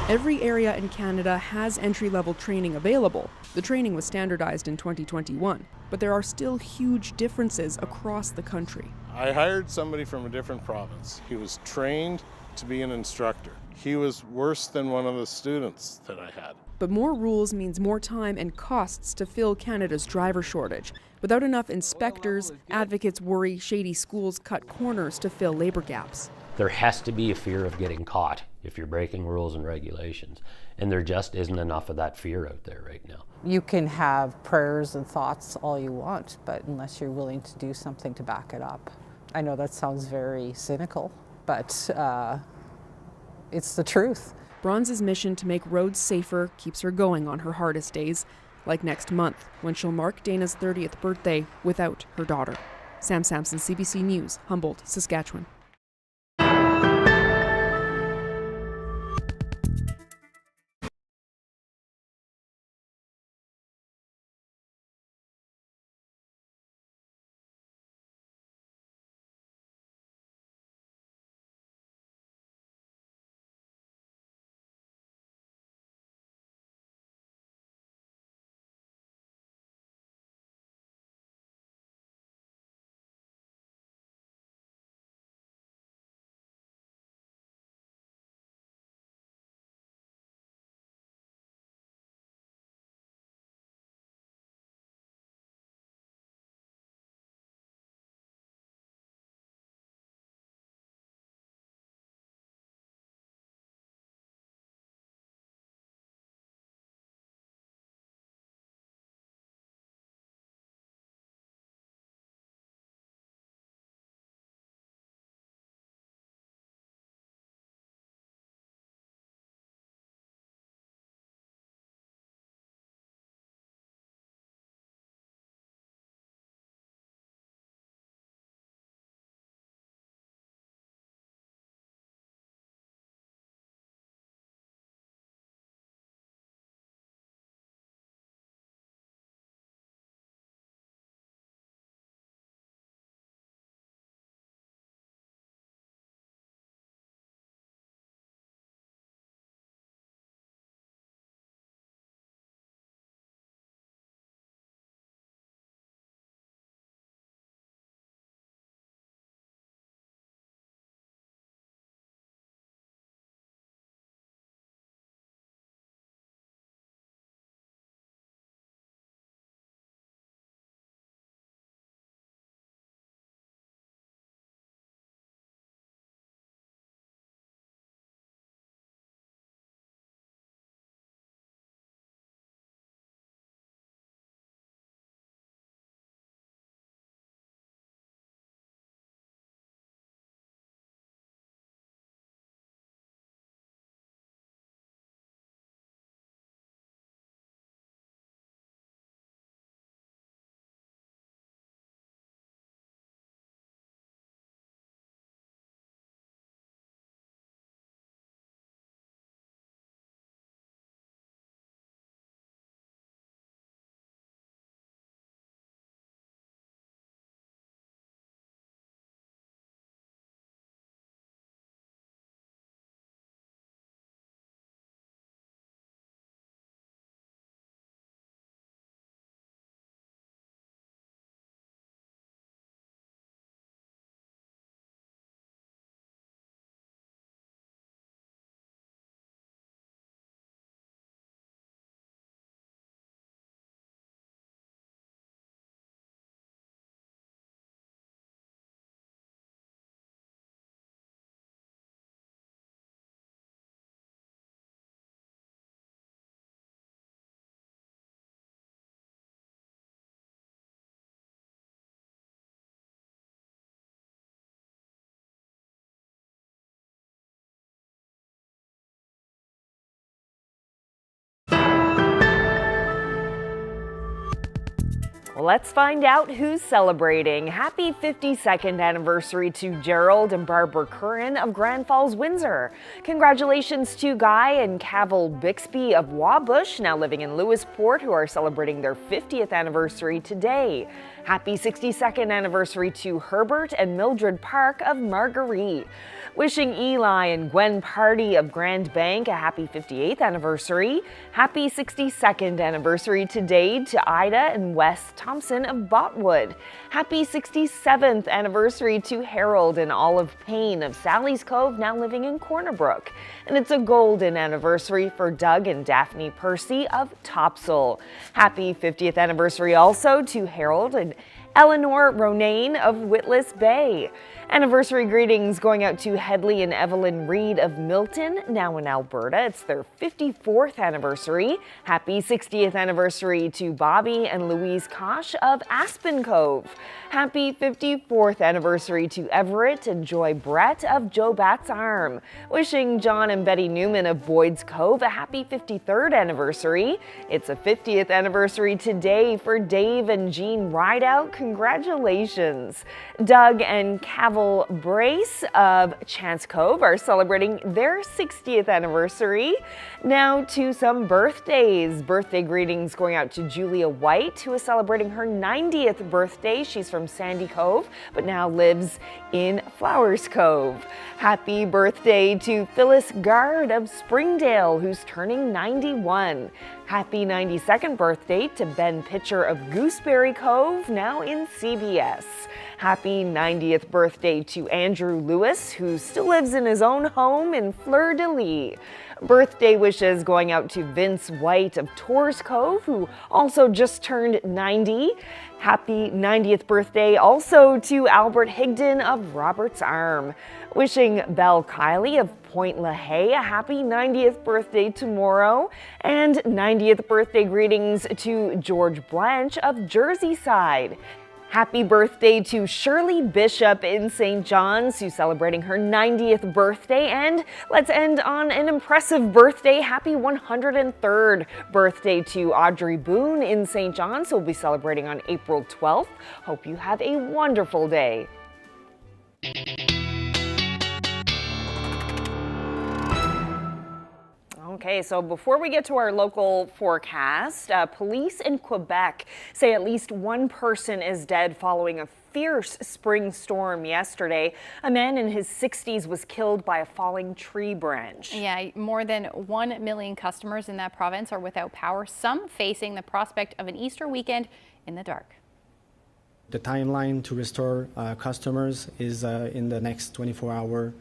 [SPEAKER 23] Every area in Canada has entry-level training available. The training was standardized in 2021, but there are still huge differences across the country.
[SPEAKER 25] I hired somebody from a different province. He was trained to be an instructor. He was worse than one of the students that I had.
[SPEAKER 23] But more rules means more time and costs to fill Canada's driver shortage. Without enough inspectors, advocates worry shady schools cut corners to fill labor gaps.
[SPEAKER 26] There has to be a fear of getting caught if you're breaking rules and regulations, and there just isn't enough of that fear out there right now.
[SPEAKER 24] You can have prayers and thoughts all you want, but unless you're willing to do something to back it up. I know that sounds very cynical, but it's the truth.
[SPEAKER 23] Bronze's mission to make roads safer keeps her going on her hardest days, like next month, when she'll mark Dana's 30th birthday without her daughter. Sam Sampson, CBC News, Humboldt, Saskatchewan.
[SPEAKER 4] Let's find out who's celebrating. Happy 52nd anniversary to Gerald and Barbara Curran of Grand Falls, Windsor. Congratulations to Guy and Cavill Bixby of Wabush, now living in Lewisport, who are celebrating their 50th anniversary today. Happy 62nd anniversary to Herbert and Mildred Park of Marguerite. Wishing Eli and Gwen Party of Grand Bank a happy 58th anniversary. Happy 62nd anniversary today to Ida and Wes Thompson of Botwood. Happy 67th anniversary to Harold and Olive Payne of Sally's Cove, now living in Corner Brook. And it's a golden anniversary for Doug and Daphne Percy of Topsail. Happy 50th anniversary also to Harold and Eleanor Ronayne of Witless Bay. Anniversary greetings going out to Headley and Evelyn Reed of Milton, now in Alberta. It's their 54th anniversary. Happy 60th anniversary to Bobby and Louise Kosh of Aspen Cove. Happy 54th anniversary to Everett and Joy Brett of Joe Bat's Arm. Wishing John and Betty Newman of Boyd's Cove a happy 53rd anniversary. It's a 50th anniversary today for Dave and Jean Rideout. Congratulations. Doug and Cavill Brace of Chance Cove are celebrating their 60th anniversary. Now to some birthdays. Birthday greetings going out to Julia White, who is celebrating her 90th birthday. She's from Sandy Cove, but now lives in Flowers Cove. Happy birthday to Phyllis Gard of Springdale, who's turning 91. Happy 92nd birthday to Ben Pitcher of Gooseberry Cove, now in CBS. Happy 90th birthday to Andrew Lewis, who still lives in his own home in Fleur-de-Lis. Birthday wishes going out to Vince White of Torres Cove, who also just turned 90. Happy 90th birthday also to Albert Higdon of Robert's Arm. Wishing Belle Kiley of Point LaHaye a happy 90th birthday tomorrow. And 90th birthday greetings to George Blanche of Jersey Side. Happy birthday to Shirley Bishop in St. John's, who's celebrating her 90th birthday. And let's end on an impressive birthday. Happy 103rd birthday to Audrey Boone in St. John's, who will be celebrating on April 12th. Hope you have a wonderful day. Okay, so before we get to our local forecast, police in Quebec say at least one person is dead following a fierce spring storm yesterday. A man in his 60s was killed by a falling tree branch.
[SPEAKER 7] Yeah, more than 1 million customers in that province are without power, some facing the prospect of an Easter weekend in the dark.
[SPEAKER 2] The timeline to restore customers is in the next 24 hours,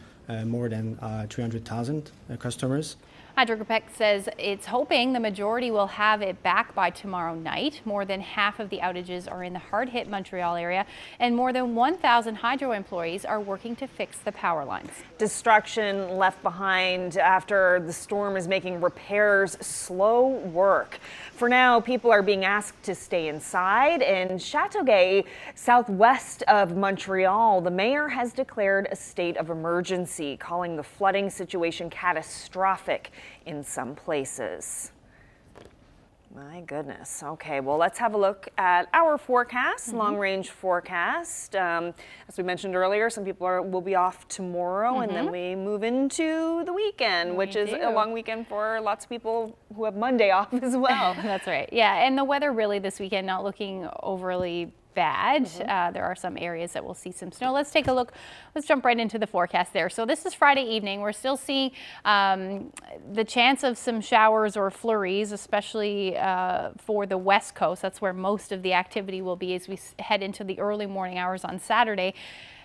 [SPEAKER 2] more than 300,000 customers.
[SPEAKER 7] Hydro-Quebec says it's hoping the majority will have it back by tomorrow night. More than half of the outages are in the hard-hit Montreal area, and more than 1,000 hydro employees are working to fix the power lines.
[SPEAKER 4] Destruction left behind after the storm is making repairs slow work. For now, people are being asked to stay inside. In Châteauguay, southwest of Montreal, the mayor has declared a state of emergency, calling the flooding situation catastrophic in some places. My goodness. Okay, well, let's have a look at our forecast, long-range forecast. As we mentioned earlier, some people will be off tomorrow, and then we move into the weekend, which is a long weekend for lots of people who have Monday off as well.
[SPEAKER 7] That's right. Yeah, and the weather really this weekend not looking overly bad. There are some areas that will see some snow. Let's take a look. Let's jump right into the forecast there. So this is Friday evening. We're still seeing the chance of some showers or flurries, especially for the west coast. That's where most of the activity will be as we head into the early morning hours on Saturday.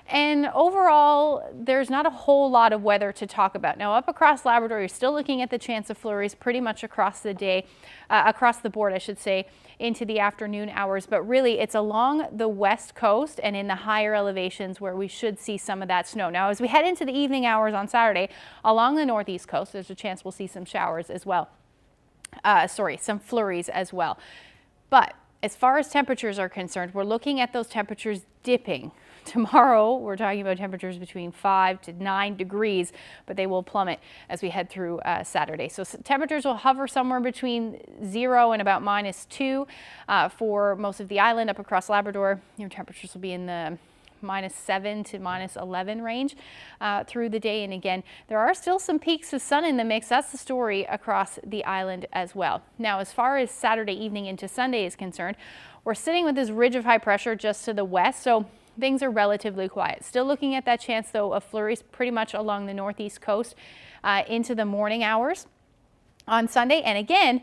[SPEAKER 7] And overall, there's not a whole lot of weather to talk about. Now, up across Labrador, you're still looking at the chance of flurries pretty much across the day, across the board, I should say, into the afternoon hours. But really, it's along the west coast and in the higher elevations where we should see some of that snow. Now, as we head into the evening hours on Saturday, along the northeast coast, there's a chance we'll see some showers as well. Some flurries as well. But as far as temperatures are concerned, we're looking at those temperatures dipping. Tomorrow, we're talking about temperatures between 5 to 9 degrees, but they will plummet as we head through Saturday. So temperatures will hover somewhere between 0 and about -2 for most of the island. Up across Labrador, your temperatures will be in the -7 to -11 range through the day. And again, there are still some peaks of sun in the mix. That's the story across the island as well. Now, as far as Saturday evening into Sunday is concerned, we're sitting with this ridge of high pressure just to the west, so things are relatively quiet. Still looking at that chance, though, of flurries pretty much along the northeast coast into the morning hours on Sunday. And again,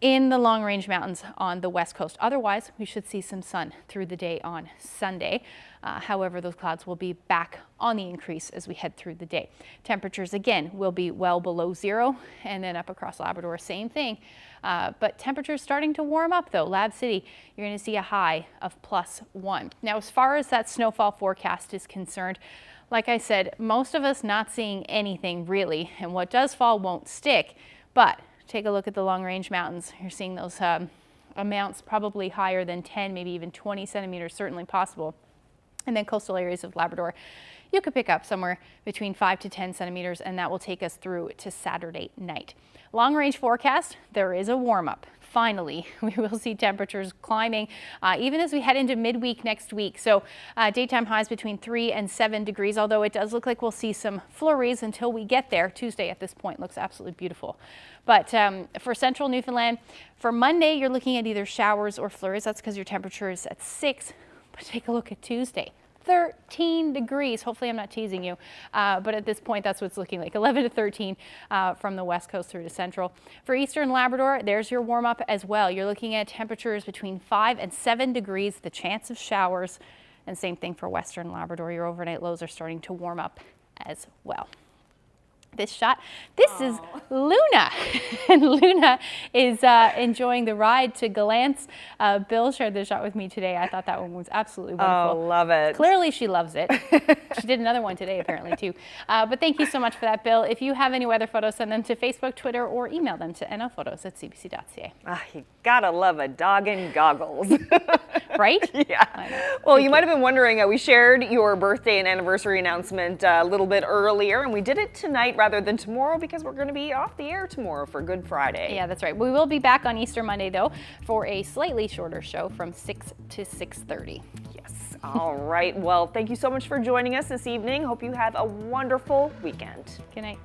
[SPEAKER 7] in the Long Range Mountains on the west coast. Otherwise, we should see some sun through the day on Sunday. However, those clouds will be back on the increase as we head through the day. Temperatures, again, will be well below 0, and then up across Labrador, same thing. But temperatures starting to warm up, though. Lab City, you're going to see a high of +1. Now, as far as that snowfall forecast is concerned, like I said, most of us not seeing anything really, and what does fall won't stick. But take a look at the Long Range Mountains. You're seeing those amounts probably higher than 10, maybe even 20 centimeters, certainly possible. And then coastal areas of Labrador, you could pick up somewhere between 5 to 10 centimeters, and that will take us through to Saturday night. Long range forecast, there is a warm up. Finally, we will see temperatures climbing even as we head into midweek next week. So daytime highs between 3 and 7 degrees, although it does look like we'll see some flurries until we get there. Tuesday at this point looks absolutely beautiful. But for central Newfoundland, for Monday, you're looking at either showers or flurries. That's because your temperature is at 6. But take a look at Tuesday. 13 degrees. Hopefully I'm not teasing you, but at this point that's what it's looking like. 11 to 13 from the west coast through to central. For eastern Labrador, there's your warm up as well. You're looking at temperatures between 5 and 7 degrees, the chance of showers, and same thing for western Labrador. Your overnight lows are starting to warm up as well. This shot, this is Luna, and Luna is enjoying the ride to Galant's. Bill shared this shot with me today. I thought that one was absolutely wonderful.
[SPEAKER 4] Oh, love it.
[SPEAKER 7] Clearly she loves it. She did another one today apparently too. But thank you so much for that, Bill. If you have any weather photos, send them to Facebook, Twitter, or email them to nophotos@cbc.ca.
[SPEAKER 4] You gotta love a dog in goggles.
[SPEAKER 7] Right?
[SPEAKER 4] Yeah. Well, you might have been wondering, we shared your birthday and anniversary announcement a little bit earlier, and we did it tonight rather than tomorrow because we're going to be off the air tomorrow for Good Friday.
[SPEAKER 7] Yeah, that's right. We will be back on Easter Monday, though, for a slightly shorter show from 6 to 6:30.
[SPEAKER 4] Yes. All right. Well, thank you so much for joining us this evening. Hope you have a wonderful weekend.
[SPEAKER 7] Good night.